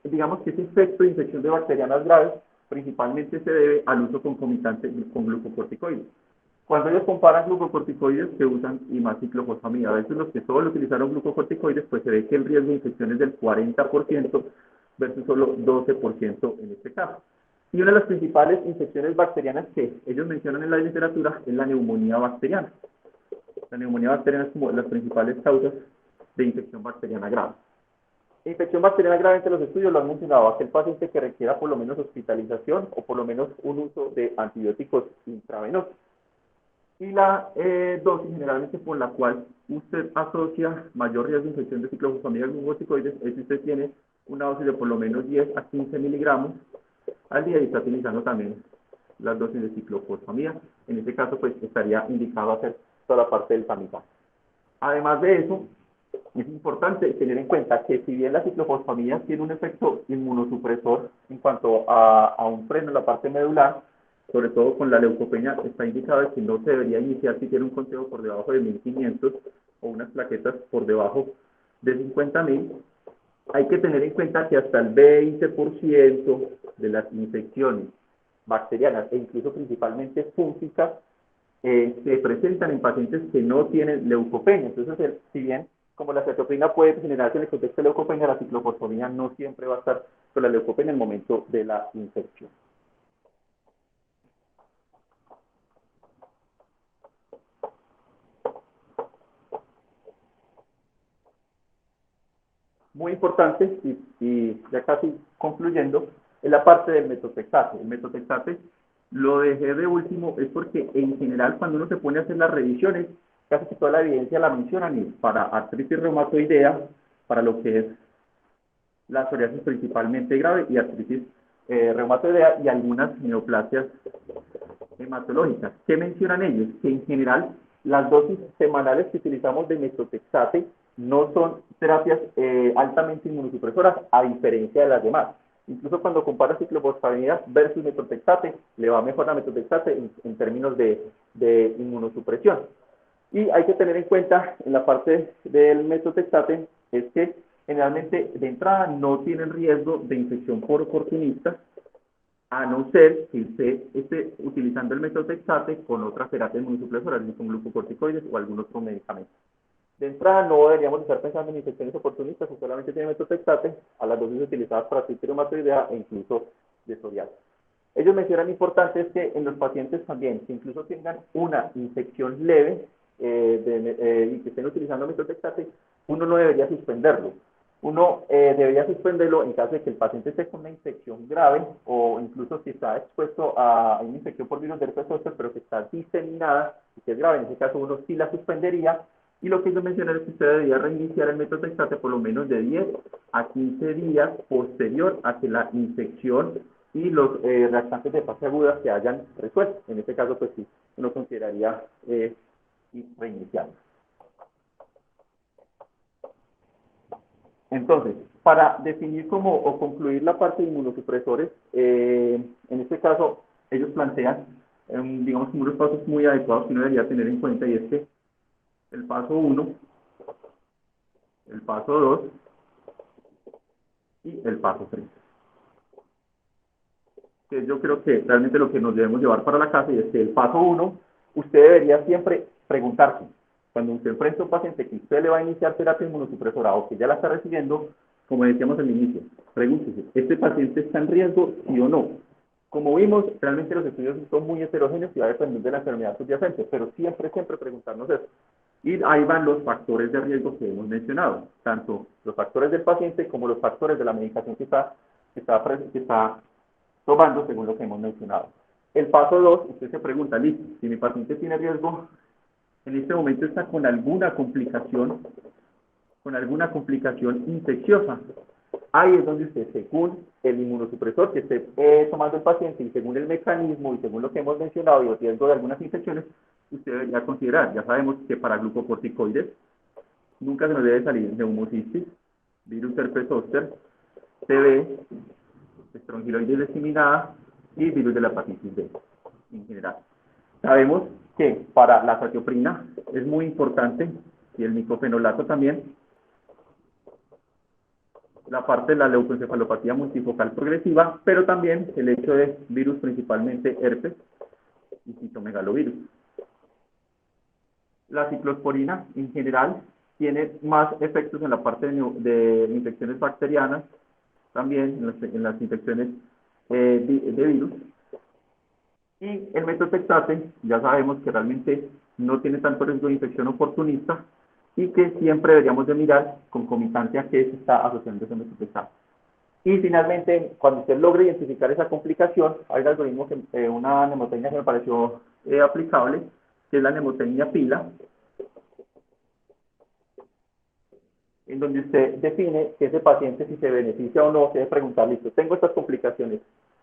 digamos que ese efecto de infección de bacterianas graves principalmente se debe al uso concomitante con glucocorticoides. Cuando ellos comparan glucocorticoides, se usan imaciclofosfamida. A veces los que solo utilizaron glucocorticoides, pues se ve que el riesgo de infección es del 40% versus solo 12% en este caso. Y una de las principales infecciones bacterianas que ellos mencionan en la literatura es la neumonía bacteriana. La neumonía bacteriana es como las principales causas de infección bacteriana grave. La infección bacteriana grave, entre los estudios lo han mencionado, aquel paciente que requiera por lo menos hospitalización o por lo menos un uso de antibióticos intravenosos. Y la dosis generalmente por la cual usted asocia mayor riesgo de infección de ciclofosfamida con glucocorticoides es si usted tiene una dosis de por lo menos 10 a 15 miligramos al día y está utilizando también las dosis de ciclofosfamida. En este caso, pues estaría indicado hacer toda la parte del tamizaje. Además de eso, es importante tener en cuenta que si bien la ciclofosfamida tiene un efecto inmunosupresor en cuanto a un freno en la parte medular, sobre todo con la leucopenia, está indicado que no se debería iniciar si tiene un conteo por debajo de 1500 o unas plaquetas por debajo de 50.000, hay que tener en cuenta que hasta el 20% de las infecciones bacterianas e incluso principalmente fúngicas se presentan en pacientes que no tienen leucopenia. Entonces, si bien como la citopenia puede generarse en el contexto de leucopenia, la ciclofosfamina no siempre va a estar con la leucopenia en el momento de la infección. Muy importante, y ya casi concluyendo, es la parte del metotrexate. El metotrexate lo dejé de último, es porque en general cuando uno se pone a hacer las revisiones, casi que toda la evidencia la mencionan, y para artritis reumatoidea, para lo que es la psoriasis principalmente grave y artritis reumatoidea y algunas neoplasias hematológicas. ¿Qué mencionan ellos? Que en general las dosis semanales que utilizamos de metotrexate no son terapias altamente inmunosupresoras, a diferencia de las demás. Incluso cuando compara ciclofosfamida versus metotrexate, le va mejor a metotrexate en términos de inmunosupresión. Y hay que tener en cuenta en la parte del metotrexate es que generalmente de entrada no tienen riesgo de infección por oportunista, a no ser que usted esté utilizando el metotrexate con otras terapias inmunosupresoras, con glucocorticoides o algún otro medicamento. De entrada no deberíamos estar pensando en infecciones oportunistas, si solamente tiene metotrexate a las dosis utilizadas para artritis reumatoidea e incluso de psoriasis. Ellos mencionan importante es que en los pacientes también, que incluso tengan una infección leve y que estén utilizando metotrexate, uno no debería suspenderlo. Uno debería suspenderlo en caso de que el paciente esté con una infección grave o incluso si está expuesto a una infección por virus del herpes zóster, pero que está diseminada y que es grave. En ese caso uno sí la suspendería. Y lo que ellos mencionan es que usted debería reiniciar el metotrexate por lo menos de 10 a 15 días posterior a que la infección y los reactantes de fase aguda se hayan resuelto. En este caso, pues sí, uno consideraría reiniciarlo. Entonces, para definir o concluir la parte de inmunosupresores, en este caso, ellos plantean, digamos, unos pasos muy adecuados que uno debería tener en cuenta, y es que el paso 1, el paso 2 y el paso 3. Que yo creo que realmente lo que nos debemos llevar para la casa, y es que el paso 1, usted debería siempre preguntarse, cuando usted enfrenta a un paciente que usted le va a iniciar terapia inmunosupresora o que ya la está recibiendo, como decíamos al inicio, pregúntese, ¿este paciente está en riesgo, sí o no? Como vimos, realmente los estudios son muy heterogéneos y va a depender de la enfermedad subyacente, pero siempre preguntarnos eso. Y ahí van los factores de riesgo que hemos mencionado, tanto los factores del paciente como los factores de la medicación que está tomando según lo que hemos mencionado. El paso 2, usted se pregunta, listo, si mi paciente tiene riesgo, en este momento está con alguna complicación infecciosa. Ahí es donde usted, según el inmunosupresor que esté tomando el paciente y según el mecanismo y según lo que hemos mencionado y el riesgo de algunas infecciones, usted debería considerar. Ya sabemos que para glucocorticoides nunca se nos debe salir neumocistis, virus herpes zóster, TB, estrongiloides diseminada y virus de la hepatitis B en general. Sabemos que para la azatioprina es muy importante, y el micofenolato también, la parte de la leucoencefalopatía multifocal progresiva, pero también el hecho de virus, principalmente herpes y citomegalovirus. La ciclosporina en general tiene más efectos en la parte de infecciones bacterianas, también en las infecciones de virus. Y el metotrexate, ya sabemos que realmente no tiene tanto riesgo de infección oportunista y que siempre deberíamos de mirar concomitante a qué se está asociando ese metotrexate. Y finalmente, cuando usted logre identificar esa complicación, hay un algoritmo, una mnemotecnia que me pareció aplicable, que es la mnemotecnia PILA, en donde usted define que ese paciente, si se beneficia o no, se debe preguntar, listo, tengo estas complicaciones.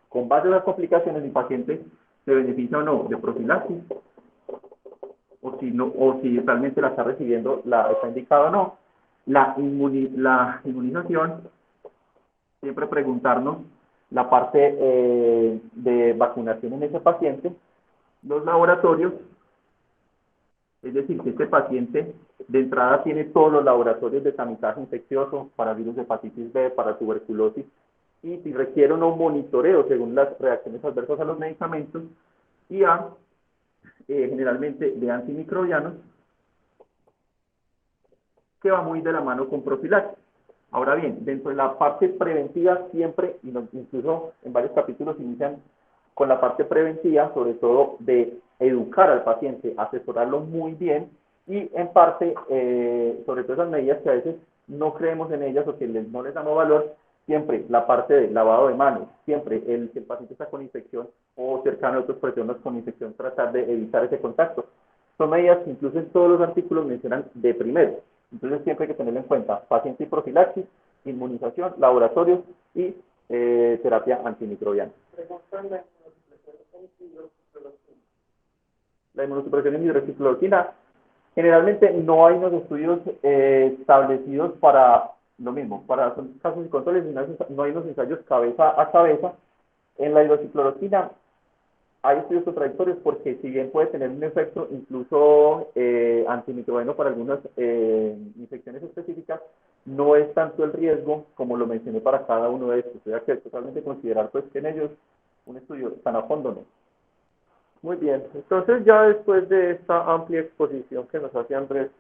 Con base a las complicaciones, mi paciente se beneficia o no de profilaxis, o si realmente la está recibiendo, está indicado o no. La inmunización, siempre preguntarnos la parte de vacunación en ese paciente, los laboratorios, Es decir, que este paciente de entrada tiene todos los laboratorios de tamizaje infeccioso para virus de hepatitis B, para tuberculosis, y si requiere un monitoreo según las reacciones adversas a los medicamentos, y A, generalmente de antimicrobianos, que va muy de la mano con profilaxis. Ahora bien, dentro de la parte preventiva siempre, incluso en varios capítulos inician con la parte preventiva, sobre todo de educar al paciente, asesorarlo muy bien y en parte, sobre todo esas medidas que a veces no creemos en ellas o que no les damos valor, siempre la parte de lavado de manos, siempre si el paciente está con infección o cercano a otras personas con infección, tratar de evitar ese contacto. Son medidas que incluso en todos los artículos mencionan de primero. Entonces siempre hay que tenerlo en cuenta, paciente y profilaxis, inmunización, laboratorios y terapia antimicrobiana. La inmunosupresión en hidroxicloroquina, generalmente no hay unos estudios establecidos para lo mismo, para casos y controles, no hay unos ensayos cabeza a cabeza. En la hidroxicloroquina hay estudios contradictorios porque si bien puede tener un efecto incluso antimicrobiano para algunas infecciones específicas, no es tanto el riesgo como lo mencioné para cada uno de estos. O sea que totalmente considerar pues que en ellos un estudio tan a fondo no. Muy bien, entonces ya después de esta amplia exposición que nos hace Andrés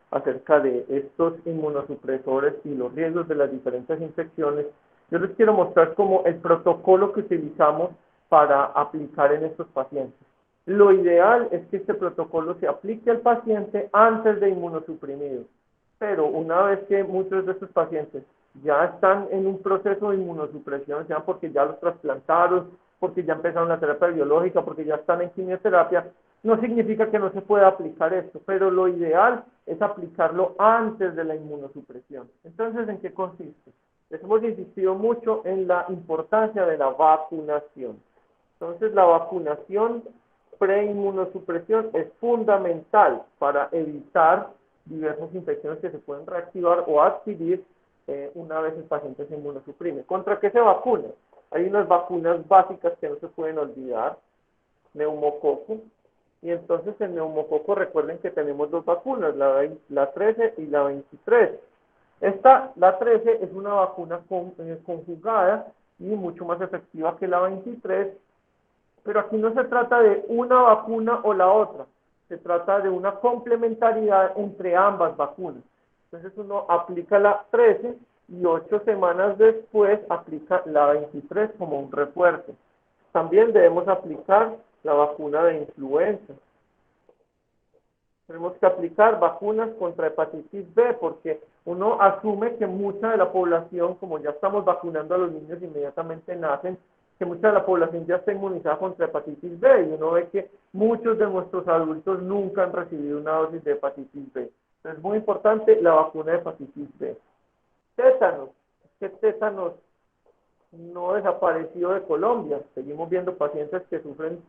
acerca de estos inmunosupresores y los riesgos de las diferentes infecciones, yo les quiero mostrar como el protocolo que utilizamos para aplicar en estos pacientes. Lo ideal es que este protocolo se aplique al paciente antes de inmunosuprimidos, pero una vez que muchos de estos pacientes ya están en un proceso de inmunosupresión, sea porque ya los trasplantaron, porque ya empezaron la terapia biológica, porque ya están en quimioterapia, no significa que no se pueda aplicar esto, pero lo ideal es aplicarlo antes de la inmunosupresión. Entonces, ¿en qué consiste? Les hemos insistido mucho en la importancia de la vacunación. Entonces, la vacunación preinmunosupresión es fundamental para evitar diversas infecciones que se pueden reactivar o adquirir una vez el paciente se inmunosuprime. ¿Contra qué se vacuna? Hay unas vacunas básicas que no se pueden olvidar, neumococo, y entonces el neumococo recuerden que tenemos dos vacunas, la 13 y la 23. La 13 es una vacuna conjugada y mucho más efectiva que la 23, pero aquí no se trata de una vacuna o la otra, se trata de una complementariedad entre ambas vacunas. Entonces uno aplica la 13 y 8 semanas después aplica la 23 como un refuerzo. También debemos aplicar la vacuna de influenza. Tenemos que aplicar vacunas contra hepatitis B porque uno asume que mucha de la población, como ya estamos vacunando a los niños inmediatamente nacen, que mucha de la población ya está inmunizada contra hepatitis B y uno ve que muchos de nuestros adultos nunca han recibido una dosis de hepatitis B. Entonces es muy importante la vacuna de hepatitis B. Tétanos. Es que tétanos no desapareció de Colombia. Seguimos viendo pacientes que sufren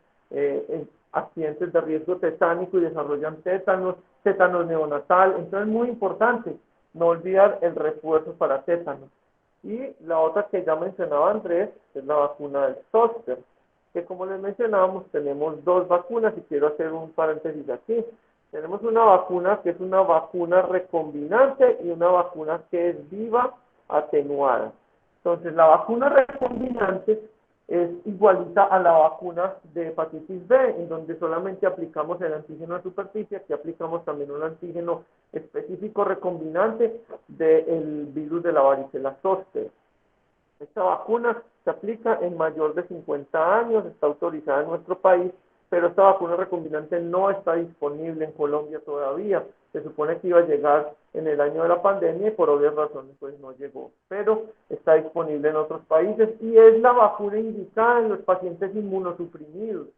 accidentes de riesgo tetánico y desarrollan tétanos neonatal. Entonces es muy importante no olvidar el refuerzo para tétanos. Y la otra que ya mencionaba Andrés es la vacuna del zóster, que como les mencionábamos tenemos dos vacunas y quiero hacer un paréntesis aquí. Tenemos una vacuna que es una vacuna recombinante y una vacuna que es viva atenuada. Entonces, la vacuna recombinante es igualita a la vacuna de hepatitis B, en donde solamente aplicamos el antígeno de superficie, aquí aplicamos también un antígeno específico recombinante del virus de la varicela zóster. Esta vacuna se aplica en mayor de 50 años, está autorizada en nuestro país, pero esta vacuna recombinante no está disponible en Colombia todavía. Se supone que iba a llegar en el año de la pandemia y por obvias razones pues no llegó, pero está disponible en otros países y es la vacuna indicada en los pacientes inmunosuprimidos.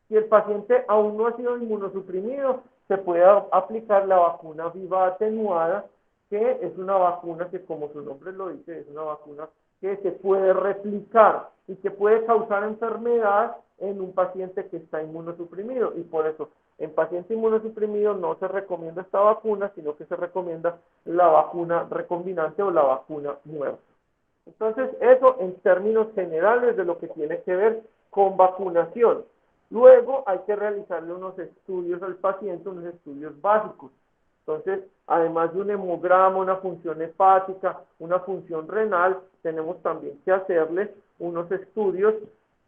Si el paciente aún no ha sido inmunosuprimido, se puede aplicar la vacuna viva atenuada, que es una vacuna que, como su nombre lo dice, es una vacuna que se puede replicar y que puede causar enfermedad en un paciente que está inmunosuprimido, y por eso en paciente inmunosuprimido no se recomienda esta vacuna, sino que se recomienda la vacuna recombinante o la vacuna nueva. Entonces, eso en términos generales de lo que tiene que ver con vacunación. Luego hay que realizarle unos estudios al paciente, unos estudios básicos. Entonces, además de un hemograma, una función hepática, una función renal, tenemos también que hacerle unos estudios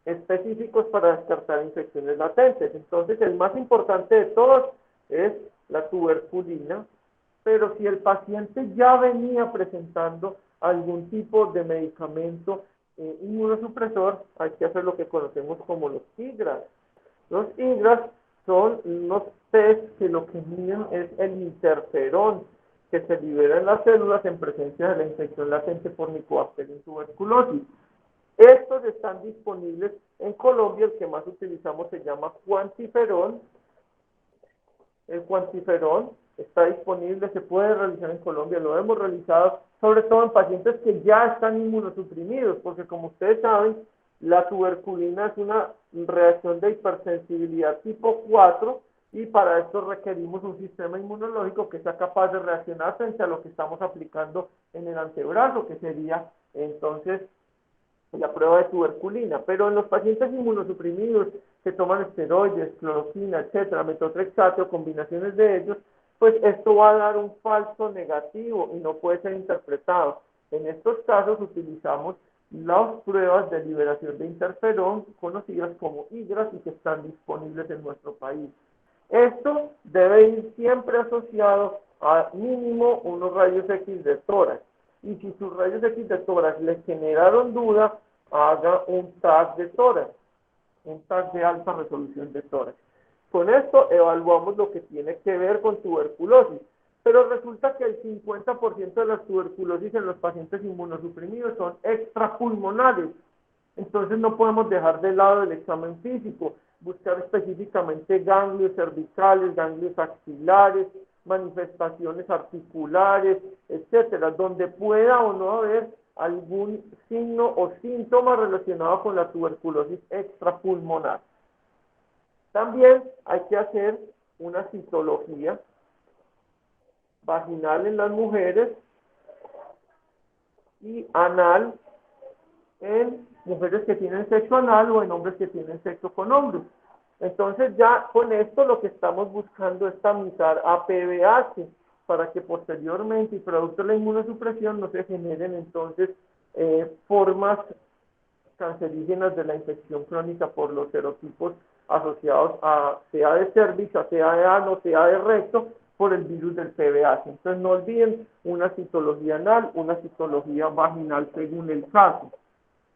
específicos para descartar infecciones latentes. Entonces, el más importante de todos es la tuberculina, pero si el paciente ya venía presentando algún tipo de medicamento inmunosupresor, hay que hacer lo que conocemos como los IGRAS. Los IGRAS son unos test que lo que miden es el interferón que se libera en las células en presencia de la infección latente por Mycobacterium tuberculosis. Estos están disponibles en Colombia, el que más utilizamos se llama cuantiferón. El cuantiferón está disponible, se puede realizar en Colombia, lo hemos realizado sobre todo en pacientes que ya están inmunosuprimidos, porque como ustedes saben, la tuberculina es una reacción de hipersensibilidad tipo 4 y para esto requerimos un sistema inmunológico que sea capaz de reaccionar frente a lo que estamos aplicando en el antebrazo, que sería entonces la prueba de tuberculina. Pero en los pacientes inmunosuprimidos que toman esteroides, cloroquina, etcétera, metotrexato, combinaciones de ellos, pues esto va a dar un falso negativo y no puede ser interpretado. En estos casos utilizamos las pruebas de liberación de interferón, conocidas como IGRAS, y que están disponibles en nuestro país. Esto debe ir siempre asociado a mínimo unos rayos X de tórax. Y si sus rayos X de tórax les generaron duda, haga un TAC de tórax, un TAC de alta resolución de tórax. Con esto evaluamos lo que tiene que ver con tuberculosis, pero resulta que el 50% de las tuberculosis en los pacientes inmunosuprimidos son extrapulmonares. Entonces no podemos dejar de lado el examen físico, buscar específicamente ganglios cervicales, ganglios axilares, manifestaciones articulares, etcétera, donde pueda o no haber algún signo o síntoma relacionado con la tuberculosis extrapulmonar. También hay que hacer una citología vaginal en las mujeres y anal en mujeres que tienen sexo anal o en hombres que tienen sexo con hombres. Entonces ya con esto lo que estamos buscando es tamizar a PBH para que posteriormente y producto de la inmunosupresión no se generen entonces formas cancerígenas de la infección crónica por los serotipos asociados a sea de cervix, a sea de ano, sea de recto, por el virus del PBH. Entonces no olviden una citología anal, una citología vaginal según el caso.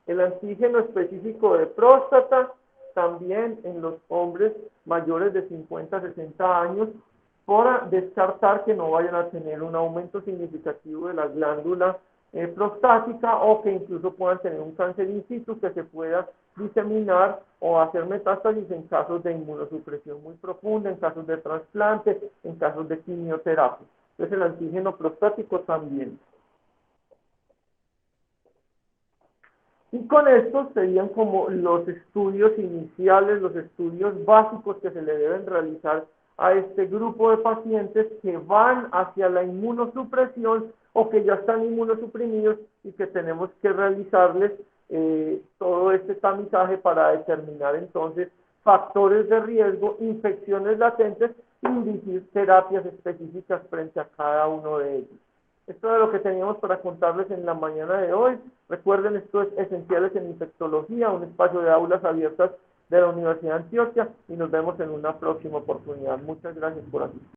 El antígeno específico de próstata, también en los hombres mayores de 50 a 60 años, para descartar que no vayan a tener un aumento significativo de la glándula prostática o que incluso puedan tener un cáncer in situ que se pueda diseminar o hacer metástasis en casos de inmunosupresión muy profunda, en casos de trasplante, en casos de quimioterapia. Entonces el antígeno prostático también. Y con esto serían como los estudios iniciales, los estudios básicos que se le deben realizar a este grupo de pacientes que van hacia la inmunosupresión o que ya están inmunosuprimidos y que tenemos que realizarles todo este tamizaje para determinar entonces factores de riesgo, infecciones latentes y dirigir terapias específicas frente a cada uno de ellos. Esto es lo que teníamos para contarles en la mañana de hoy. Recuerden, esto es Esenciales en Infectología, un espacio de aulas abiertas de la Universidad de Antioquia, y nos vemos en una próxima oportunidad. Muchas gracias por asistir.